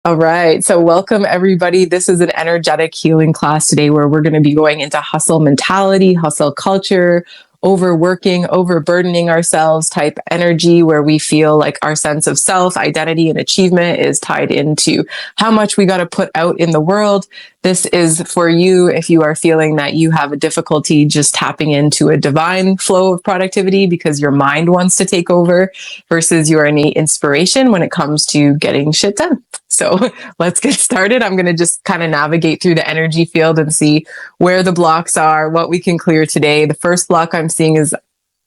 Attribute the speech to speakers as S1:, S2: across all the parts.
S1: All right. So welcome everybody. This is an energetic healing class today where we're going to be going into hustle mentality, hustle culture, overworking, overburdening ourselves type energy where we feel like our sense of self, identity, and achievement is tied into how much we got to put out in the world. This is for you if you are feeling that you have a difficulty just tapping into a divine flow of productivity because your mind wants to take over versus your innate inspiration when it comes to getting shit done. So let's get started. I'm going to just kind of navigate through the energy field and see where the blocks are, what we can clear today. The first block I'm seeing is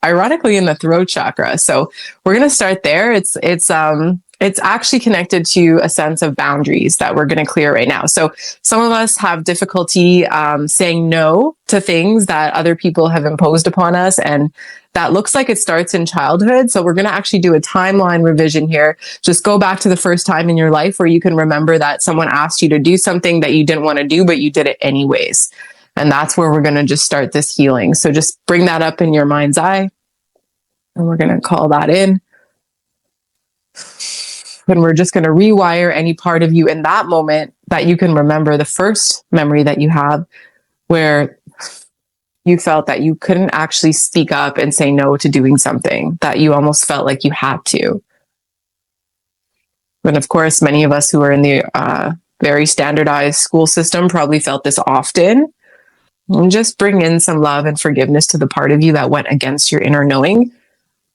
S1: ironically in the throat chakra. So we're going to start there. It's actually connected to a sense of boundaries that we're going to clear right now. So some of us have difficulty saying no to things that other people have imposed upon us. And that looks like it starts in childhood. So we're going to actually do a timeline revision here. Just go back to the first time in your life where you can remember that someone asked you to do something that you didn't want to do, but you did it anyways. And that's where we're going to just start this healing. So just bring that up in your mind's eye. And we're going to call that in. And we're just going to rewire any part of you in that moment that you can remember the first memory that you have where you felt that you couldn't actually speak up and say no to doing something, that you almost felt like you had to. And of course, many of us who are in the very standardized school system probably felt this often. And just bring in some love and forgiveness to the part of you that went against your inner knowing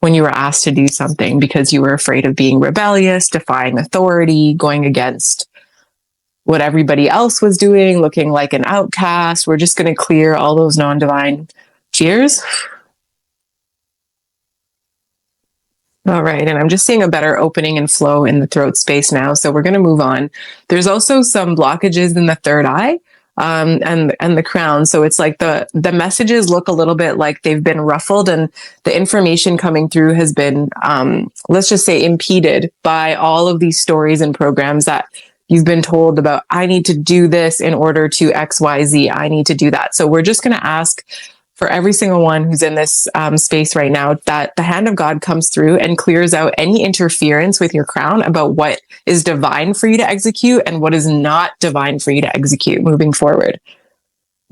S1: when you were asked to do something because you were afraid of being rebellious, defying authority, going against what everybody else was doing, looking like an outcast. We're just going to clear all those non-divine fears. All right. And I'm just seeing a better opening and flow in the throat space now. So we're going to move on. There's also some blockages in the third eye. And the crown. So it's like the messages look a little bit like they've been ruffled and the information coming through has been, let's just say impeded by all of these stories and programs that you've been told about. I need to do this in order to X, Y, Z. I need to do that. So we're just going to ask for every single one who's in this space right now that the hand of God comes through and clears out any interference with your crown about what is divine for you to execute and what is not divine for you to execute moving forward.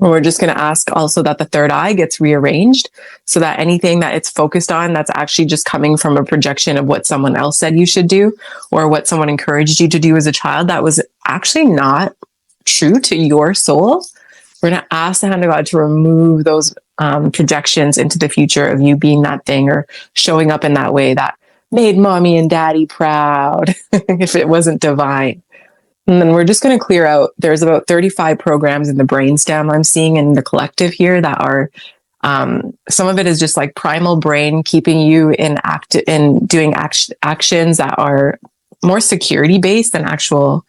S1: And we're just going to ask also that the third eye gets rearranged so that anything that it's focused on that's actually just coming from a projection of what someone else said you should do or what someone encouraged you to do as a child that was actually not true to your soul. We're going to ask the hand of God to remove those projections into the future of you being that thing or showing up in that way that made mommy and daddy proud if it wasn't divine. And then we're just going to clear out, there's about 35 programs in the brainstem I'm seeing in the collective here that are, some of it is just like primal brain keeping you in doing actions that are more security based than actual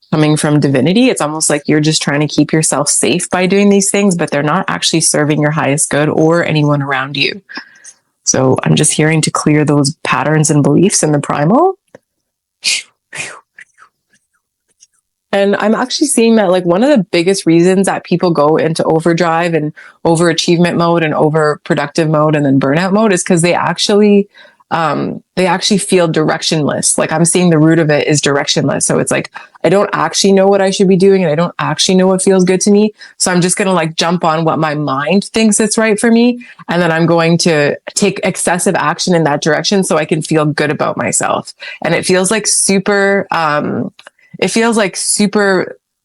S1: coming from divinity. It's almost like you're just trying to keep yourself safe by doing these things, but they're not actually serving your highest good or anyone around you. So I'm just hearing to clear those patterns and beliefs in the primal. And I'm actually seeing that like one of the biggest reasons that people go into overdrive and overachievement mode and overproductive mode and then burnout mode is because they actually feel directionless. Like I'm seeing the root of it is directionless. So it's like, I don't actually know what I should be doing and I don't actually know what feels good to me. So I'm just going to like jump on what my mind thinks it's right for me. And then I'm going to take excessive action in that direction so I can feel good about myself. And it feels like super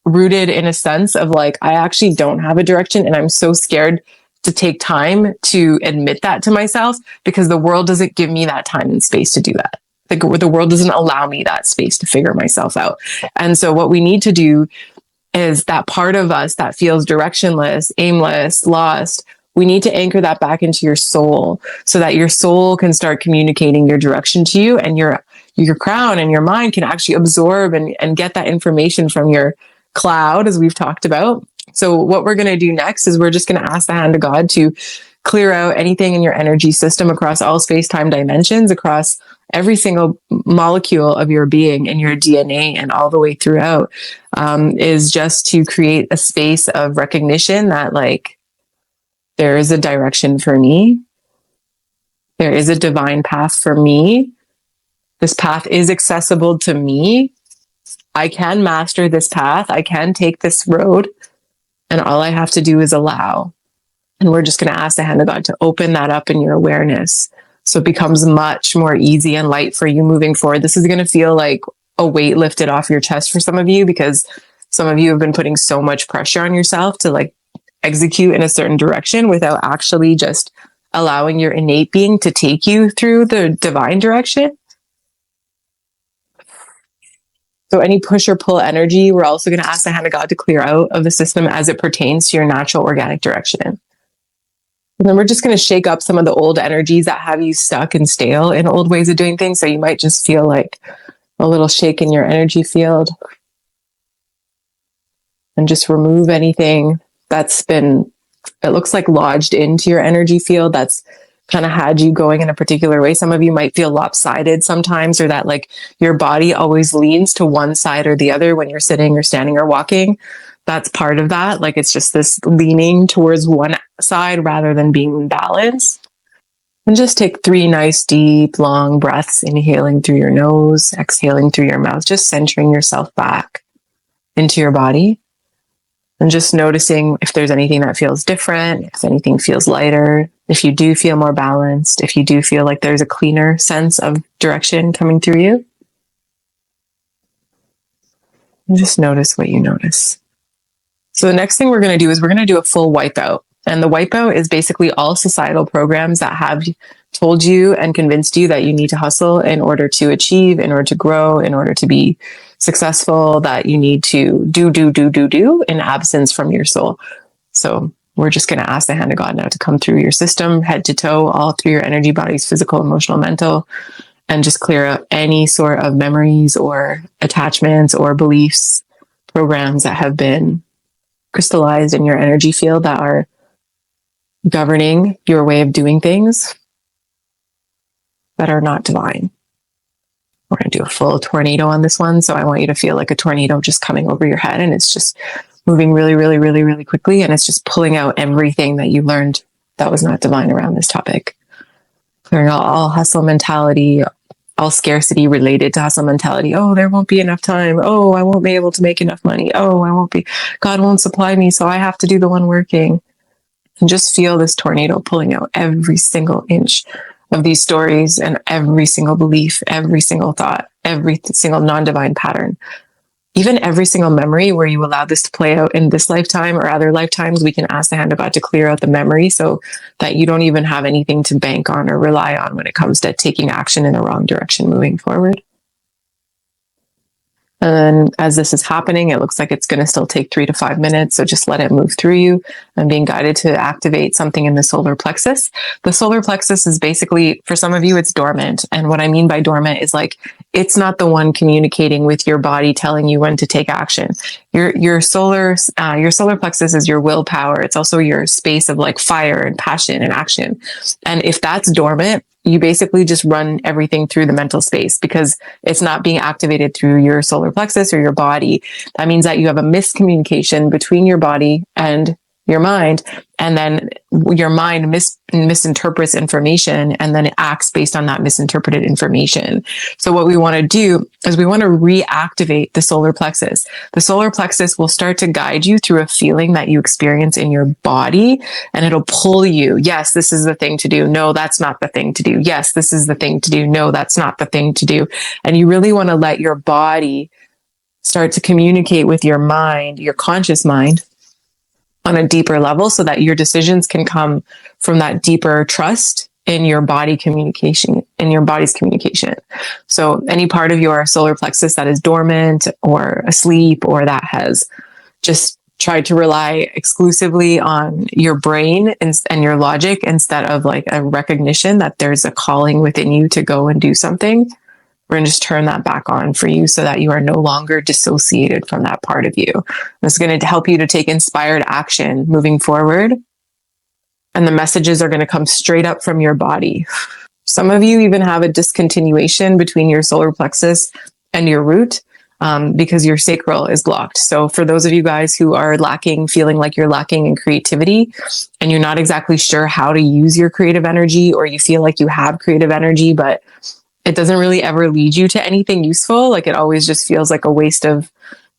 S1: rooted in a sense of like, I actually don't have a direction and I'm so scared to take time to admit that to myself because the world doesn't give me that time and space to do that. The world doesn't allow me that space to figure myself out. And so what we need to do is that part of us that feels directionless, aimless, lost, we need to anchor that back into your soul so that your soul can start communicating your direction to you and your crown and your mind can actually absorb and get that information from your cloud, as we've talked about. So what we're going to do next is we're just going to ask the hand of God to clear out anything in your energy system across all space-time dimensions, across every single molecule of your being and your DNA and all the way throughout, is just to create a space of recognition that like, there is a direction for me. There is a divine path for me. This path is accessible to me. I can master this path. I can take this road. And all I have to do is allow. And we're just going to ask the hand of God to open that up in your awareness. So it becomes much more easy and light for you moving forward. This is going to feel like a weight lifted off your chest for some of you, because some of you have been putting so much pressure on yourself to like execute in a certain direction without actually just allowing your innate being to take you through the divine direction. So any push or pull energy, we're also going to ask the hand of God to clear out of the system as it pertains to your natural organic direction. And then we're just going to shake up some of the old energies that have you stuck and stale in old ways of doing things. So you might just feel like a little shake in your energy field. And just remove anything that's been, it looks like lodged into your energy field that's kind of had you going in a particular way. Some of you might feel lopsided sometimes, or that like your body always leans to one side or the other when you're sitting or standing or walking. That's part of that. Like it's just this leaning towards one side rather than being balanced. And just take 3 nice, deep, long breaths, inhaling through your nose, exhaling through your mouth, just centering yourself back into your body. And just noticing if there's anything that feels different, if anything feels lighter, if you do feel more balanced, if you do feel like there's a cleaner sense of direction coming through you. And just notice what you notice. So the next thing we're going to do is we're going to do a full wipeout. And the wipeout is basically all societal programs that have told you and convinced you that you need to hustle in order to achieve, in order to grow, in order to be successful, that you need to do in absence from your soul. So we're just going to ask the hand of God now to come through your system, head to toe, all through your energy bodies, physical, emotional, mental, and just clear out any sort of memories or attachments or beliefs, programs that have been crystallized in your energy field that are governing your way of doing things that are not divine. We're going to do a full tornado on this one. So I want you to feel like a tornado just coming over your head, and it's just moving really, really, really, really quickly. And it's just pulling out everything that you learned that was not divine around this topic. Clearing out all hustle mentality, all scarcity related to hustle mentality. Oh, there won't be enough time. Oh, I won't be able to make enough money. Oh, God won't supply me, so I have to do the one working. And just feel this tornado pulling out every single inch of these stories and every single belief, every single thought, every single non-divine pattern, even every single memory where you allow this to play out in this lifetime or other lifetimes. We can ask the hand of God to clear out the memory so that you don't even have anything to bank on or rely on when it comes to taking action in the wrong direction moving forward. And then as this is happening, it looks like it's going to still take 3 to 5 minutes. So just let it move through you. I'm being guided to activate something in the solar plexus. The solar plexus is basically, for some of you, it's dormant. And what I mean by dormant is like, it's not the one communicating with your body, telling you when to take action. Your solar plexus is your willpower. It's also your space of like fire and passion and action. And if that's dormant, you basically just run everything through the mental space because it's not being activated through your solar plexus or your body. That means that you have a miscommunication between your body and your mind, and then your mind misinterprets information, and then it acts based on that misinterpreted information. So what we want to do is we want to reactivate the solar plexus. The solar plexus will start to guide you through a feeling that you experience in your body, and it'll pull you. Yes, this is the thing to do. No, that's not the thing to do. Yes, this is the thing to do. No, that's not the thing to do. And you really want to let your body start to communicate with your mind, your conscious mind, on a deeper level, so that your decisions can come from that deeper trust in your body communication, in your body's communication. So any part of your solar plexus that is dormant or asleep, or that has just tried to rely exclusively on your brain and your logic instead of like a recognition that there's a calling within you to go and do something, we're going to just turn that back on for you so that you are no longer dissociated from that part of you. It's going to help you to take inspired action moving forward. And the messages are going to come straight up from your body. Some of you even have a discontinuation between your solar plexus and your root because your sacral is blocked. So for those of you guys who are feeling like you're lacking in creativity and you're not exactly sure how to use your creative energy, or you feel like you have creative energy, but it doesn't really ever lead you to anything useful. Like it always just feels like a waste of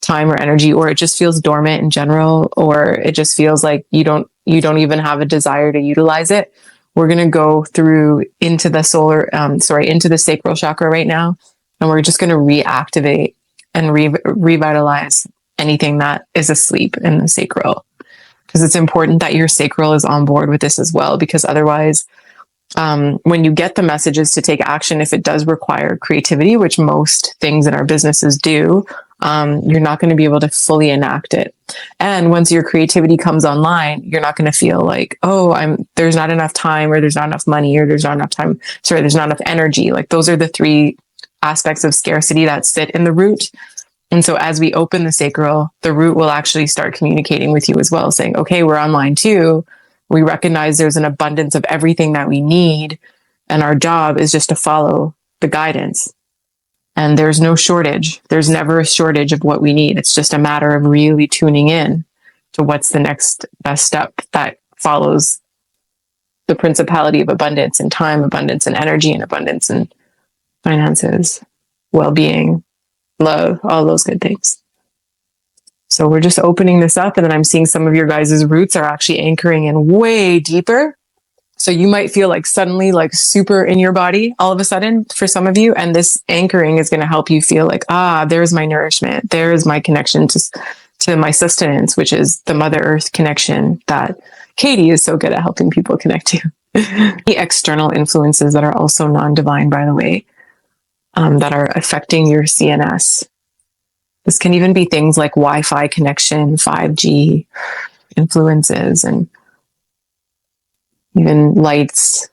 S1: time or energy, or it just feels dormant in general, or it just feels like you don't even have a desire to utilize it. We're going to go through into the into the sacral chakra right now. And we're just going to reactivate and revitalize anything that is asleep in the sacral. Because it's important that your sacral is on board with this as well, because otherwise, when you get the messages to take action, if it does require creativity, which most things in our businesses do, you're not going to be able to fully enact it. And once your creativity comes online, you're not going to feel like, oh, there's not enough time, or there's not enough money, or there's not enough time. Sorry, there's not enough energy. Like those are the three aspects of scarcity that sit in the root. And so as we open the sacral, the root will actually start communicating with you as well, saying, okay, we're online too. We recognize there's an abundance of everything that we need. And our job is just to follow the guidance. And there's no shortage. There's never a shortage of what we need. It's just a matter of really tuning in to what's the next best step that follows the principality of abundance and time, abundance and energy, and abundance and finances, well-being, love, all those good things. So we're just opening this up, and then I'm seeing some of your guys' roots are actually anchoring in way deeper. So you might feel like suddenly like super in your body all of a sudden for some of you. And this anchoring is going to help you feel like, there's my nourishment. There's my connection to my sustenance, which is the Mother Earth connection that Katie is so good at helping people connect to. The external influences that are also non-divine, by the way, that are affecting your CNS. This can even be things like Wi-Fi connection, 5G influences, and even lights.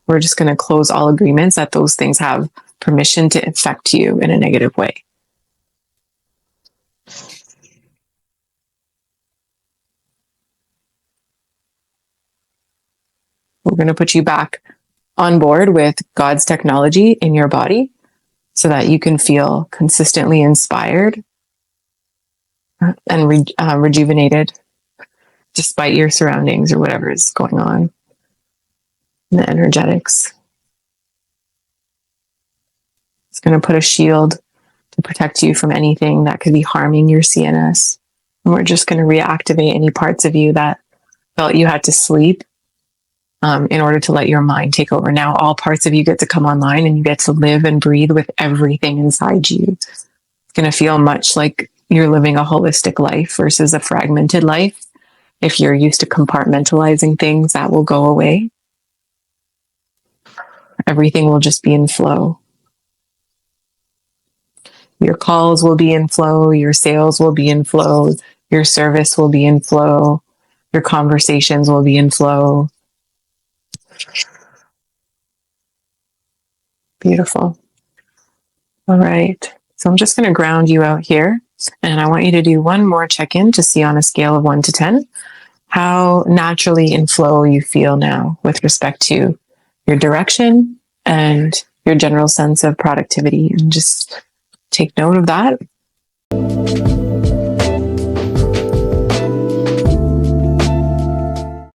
S1: We're just going to close all agreements that those things have permission to affect you in a negative way. We're going to put you back on board with God's technology in your body so that you can feel consistently inspired and rejuvenated despite your surroundings or whatever is going on in the energetics. It's going to put a shield to protect you from anything that could be harming your CNS. And we're just going to reactivate any parts of you that felt you had to sleep in order to let your mind take over. Now all parts of you get to come online and you get to live and breathe with everything inside you. It's going to feel much like you're living a holistic life versus a fragmented life. If you're used to compartmentalizing things, that will go away. Everything will just be in flow. Your calls will be in flow. Your sales will be in flow. Your service will be in flow. Your conversations will be in flow. Beautiful. All right. So I'm just going to ground you out here. And I want you to do one more check-in to see on a scale of 1 to 10 how naturally in flow you feel now with respect to your direction and your general sense of productivity. And just take note of that.